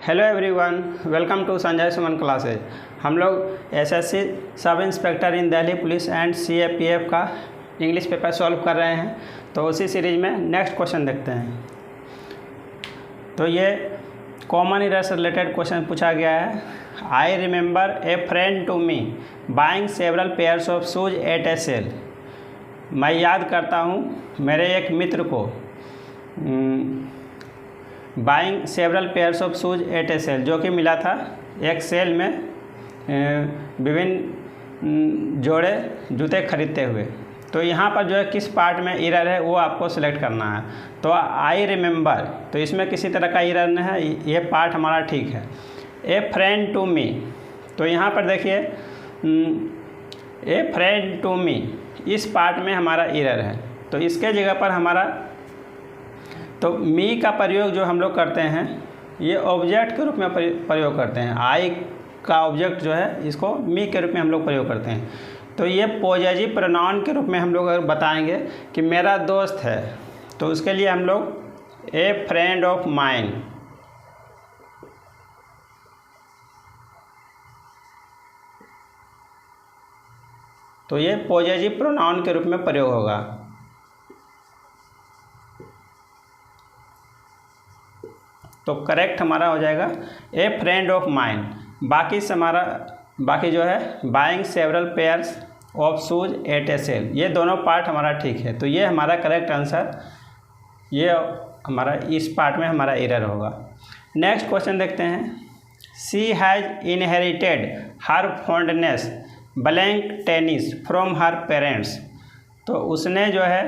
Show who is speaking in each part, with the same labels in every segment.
Speaker 1: Hello everyone, welcome to Sanjay Suman classes. हम लोग SSC sub inspector in Delhi police and CAPF का English paper solve कर रहे हैं। तो उसी सीरीज में नेक्स्ट क्वेश्चन देखते हैं। तो ये कॉमन इरर से रिलेटेड क्वेश्चन पूछा गया है। I remember a friend to me buying several pairs of shoes at a sale. मैं याद करता हूँ मेरे एक मित्र को buying several pairs of shoes at a sale, जो कि मिला था एक सेल में विभिन्न जोड़े जूते खरीदते हुए। तो यहाँ पर जो है किस पार्ट में इरर है वो आपको सिलेक्ट करना है। तो आई रिमेंबर, तो इसमें किसी तरह का इरर नहीं है, ये पार्ट हमारा ठीक है। ए फ्रेंड टू मी, तो यहाँ पर देखिए ए फ्रेंड टू मी, इस पार्ट में हमारा इरर है। तो इसके जगह पर हमारा तो मी का प्रयोग जो हम लोग करते हैं ये ऑब्जेक्ट के रूप में प्रयोग करते हैं। आई का ऑब्जेक्ट जो है इसको मी के रूप में हम लोग प्रयोग करते हैं। तो ये पॉजेसिव प्रोनाउन के रूप में हम लोग अगर बताएंगे कि मेरा दोस्त है, तो उसके लिए हम लोग ए फ्रेंड ऑफ माइन, तो ये पॉजेसिव प्रोनाउन के रूप में प्रयोग होगा। तो करेक्ट हमारा हो जाएगा ए फ्रेंड ऑफ माइन। बाकी जो है buying several pairs of shoes at a sale, ये दोनों पार्ट हमारा ठीक है। तो ये हमारा करेक्ट आंसर, ये हमारा इस पार्ट में हमारा एरर होगा। नेक्स्ट क्वेश्चन देखते हैं। She has inherited her fondness blank tennis from her parents. तो उसने जो है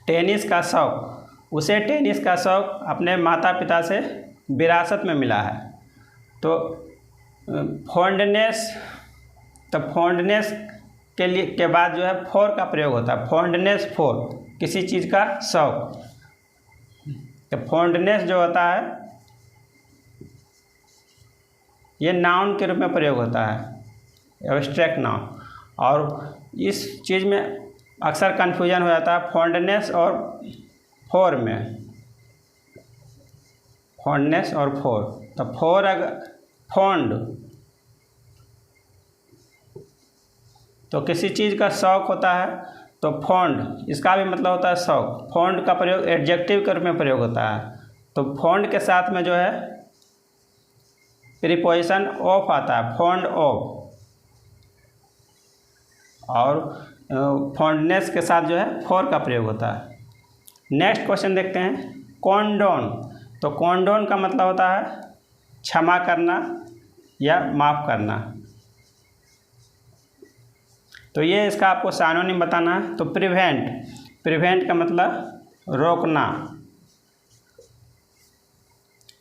Speaker 1: टेनिस का शौक़, उसे टेनिस का शौक़ अपने माता पिता से विरासत में मिला है। तो फॉन्डनेस, तो फॉन्डनेस के लिए के बाद जो है फॉर का प्रयोग होता है। फॉन्डनेस फॉर, किसी चीज़ का शौक़। तो फॉन्डनेस जो होता है ये नाउन के रूप में प्रयोग होता है, एब्स्ट्रैक्ट नाउन। और इस चीज़ में अक्सर कन्फ्यूजन हो जाता है फॉन्डनेस और फोर में, फॉन्डनेस और फोर। तो फोर अगर फॉन्ड, तो किसी चीज़ का शौक़ होता है, तो फॉन्ड इसका भी मतलब होता है शौक़। फॉन्ड का प्रयोग एडजेक्टिव के रूप में प्रयोग होता है। तो फॉन्ड के साथ में जो है प्रीपोजिशन ऑफ आता है, फॉन्ड ऑफ। और फॉन्डनेस के साथ जो है फॉर का प्रयोग होता है। नेक्स्ट क्वेश्चन देखते हैं। कॉन्डोन, तो कॉन्डोन का मतलब होता है क्षमा करना या माफ़ करना। तो ये इसका आपको सिनोनिम बताना है। तो प्रिवेंट, प्रिवेंट का मतलब रोकना।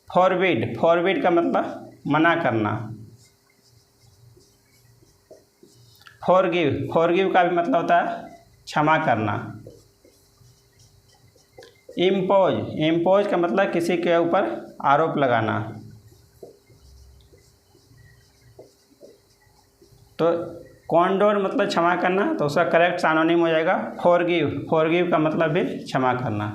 Speaker 1: फॉरबिड, फॉरबिड का मतलब मना करना। फॉरगिव, फॉरगिव का भी मतलब होता है क्षमा करना। इम्पोज, इम्पोज का मतलब किसी के ऊपर आरोप लगाना। तो कॉन्डोन मतलब क्षमा करना, तो उसका करेक्ट सिनोनिम हो जाएगा फॉरगिव। फॉरगिव का मतलब भी क्षमा करना।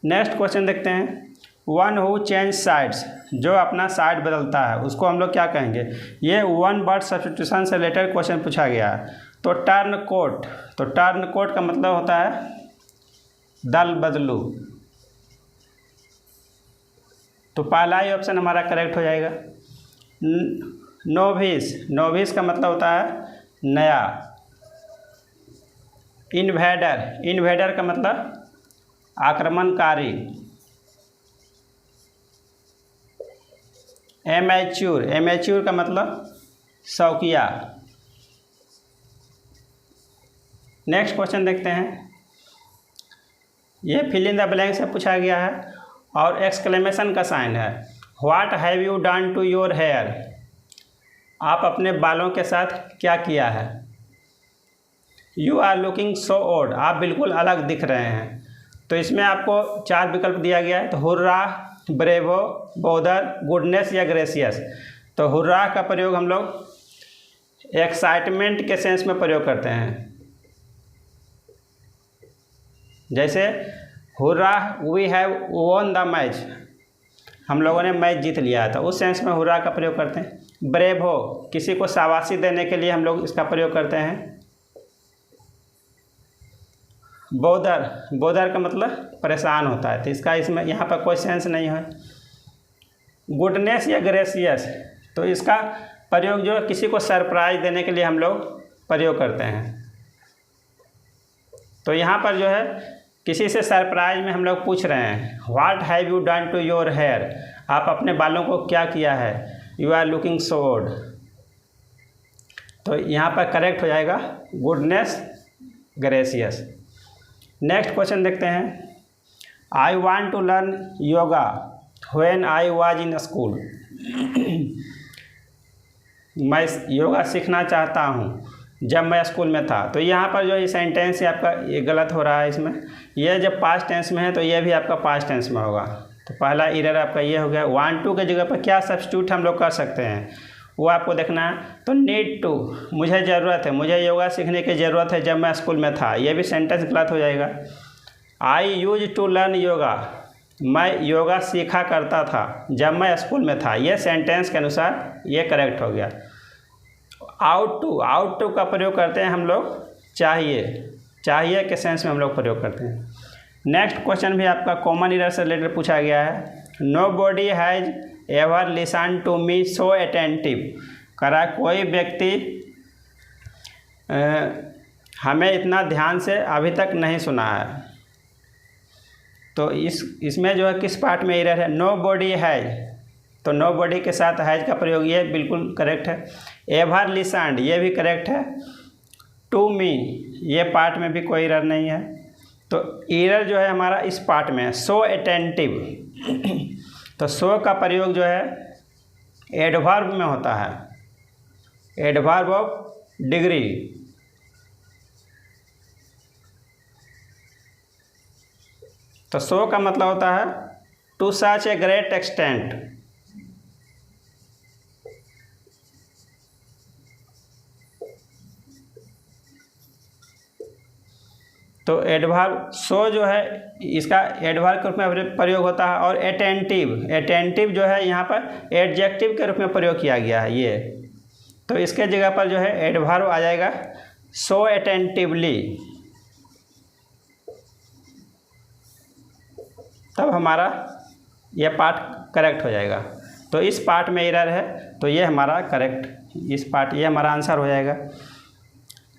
Speaker 1: नेक्स्ट क्वेश्चन देखते हैं। वन हु चेंज साइड्स, जो अपना साइड बदलता है उसको हम लोग क्या कहेंगे। ये वन वर्ड सब्स्टिट्यूशन से रिलेटेड क्वेश्चन पूछा गया है। तो टर्न कोट, तो टर्न कोट का मतलब होता है दल बदलू। तो पहला ही ऑप्शन हमारा करेक्ट हो जाएगा। नोविस, नोविस का मतलब होता है नया। इन्वेडर, इन्वेडर का मतलब आक्रमणकारी। एमैच्योर, एमैच्योर का मतलब शौकिया। नेक्स्ट क्वेश्चन देखते हैं। ये फिल इन द ब्लैंक से पूछा गया है और एक्सक्लेमेशन का साइन है। What have you done to your hair, आप अपने बालों के साथ क्या किया है। You are looking so odd, आप बिल्कुल अलग दिख रहे हैं। तो इसमें आपको 4 विकल्प दिया गया है। तो हुर्रा, ब्रेवो, बोदर, गुडनेस या ग्रेसियस। तो हुर्रा का प्रयोग हम लोग एक्साइटमेंट के सेंस में प्रयोग करते हैं। जैसे hurray we have won the match, हम लोगों ने मैच जीत लिया था, उस सेंस में हुर्रा का प्रयोग करते हैं। ब्रेव हो, किसी को शाबाशी देने के लिए हम लोग इसका प्रयोग करते हैं। बोदर, बोदर का मतलब परेशान होता है, तो इसका इसमें यहाँ पर कोई सेंस नहीं है। गुडनेस या ग्रेसियस, तो इसका प्रयोग जो है किसी को सरप्राइज देने के लिए हम लोग प्रयोग करते हैं। तो यहाँ पर जो है किसी से सरप्राइज में हम लोग पूछ रहे हैं, what have you done to your hair, आप अपने बालों को क्या किया है। You are looking so old, तो यहाँ पर करेक्ट हो जाएगा गुडनेस ग्रेसियस। नेक्स्ट क्वेश्चन देखते हैं। I want to learn yoga when I was in school, मैं योगा सीखना चाहता हूँ जब मैं स्कूल में था। तो यहाँ पर जो ये सेंटेंस है आपका ये गलत हो रहा है। इसमें ये जब पास्ट टेंस में है तो ये भी आपका पास्ट टेंस में होगा। तो पहला एरर आपका ये हो गया। वांट टू के जगह पर क्या सब्स्टिट्यूट हम लोग कर सकते हैं वो आपको देखना है। तो नीड टू, मुझे ज़रूरत है, मुझे योगा सीखने की ज़रूरत है जब मैं स्कूल में था, ये भी सेंटेंस गलत हो जाएगा। आई यूज टू लर्न योगा, मैं योगा सीखा करता था जब मैं स्कूल में था, ये सेंटेंस के अनुसार ये करेक्ट हो गया। आउट टू, आउट टू का प्रयोग करते हैं हम लोग चाहिए, चाहिए के सेंस में हम लोग प्रयोग करते हैं। नेक्स्ट क्वेश्चन भी आपका कॉमन एरर से रिलेटेड पूछा गया है। Nobody has ever listen to me so attentive, करा कोई व्यक्ति हमें इतना ध्यान से अभी तक नहीं सुना है। तो इसमें जो है किस पार्ट में एरर है। नो बॉडी हैज़, तो नो बॉडी के साथ हैज़ का प्रयोग ये बिल्कुल करेक्ट है। एवर लिसन्ड ये भी करेक्ट है। टू मी ये पार्ट में भी कोई एरर नहीं है। तो एरर जो है हमारा इस पार्ट में है, सो अटेंटिव। तो सो का प्रयोग जो है एडवर्ब में होता है, एडवर्ब ऑफ डिग्री। तो सो का मतलब होता है to such a great extent. तो एडवर्ब सो जो है इसका एडवर्ब के रूप में प्रयोग होता है। और अटेंटिव, अटेंटिव जो है यहाँ पर एडजेक्टिव के रूप में प्रयोग किया गया है ये। तो इसके जगह पर जो है एडवर्ब आ जाएगा सो अटेंटिवली, तब हमारा ये पार्ट करेक्ट हो जाएगा। तो इस पार्ट में एरर है, तो ये हमारा करेक्ट, इस पार्ट ये हमारा आंसर हो जाएगा।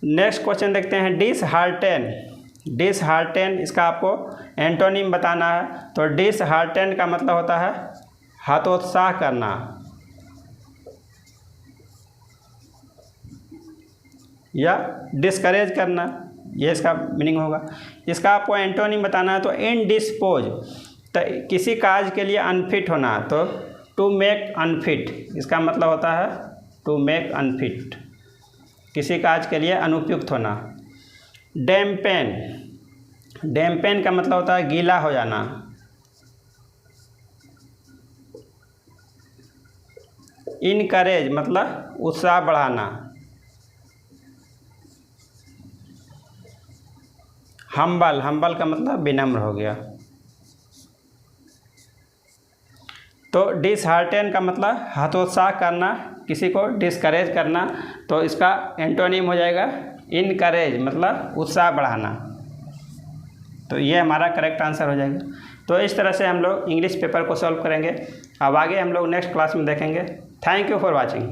Speaker 1: नेक्स्ट क्वेश्चन देखते हैं। डिसहार्टेन, डिसहार्टेन इसका आपको एंटोनिम बताना है। तो डिसहार्टेन का मतलब होता है हतोत्साह करना या डिस्करेज करना, ये इसका मीनिंग होगा। इसका आपको एंटोनिम बताना है। तो इनडिस्पोज, तो किसी कार्य के लिए अनफिट होना, तो टू मेक अनफिट, इसका मतलब होता है टू मेक अनफिट, किसी कार्य के लिए अनुपयुक्त होना। डैम्पेन, डैम्पेन का मतलब होता है गीला हो जाना। इनकरेज मतलब उत्साह बढ़ाना। हम्बल, हम्बल का मतलब विनम्र हो गया। तो डिसहार्टेन का मतलब हतोत्साह करना, किसी को डिस्करेज करना। तो इसका एंटोनिम हो जाएगा इनकरेज मतलब उत्साह बढ़ाना। तो ये हमारा करेक्ट आंसर हो जाएगा। तो इस तरह से हम लोग इंग्लिश पेपर को सॉल्व करेंगे। अब आगे हम लोग नेक्स्ट क्लास में देखेंगे। Thank you for watching.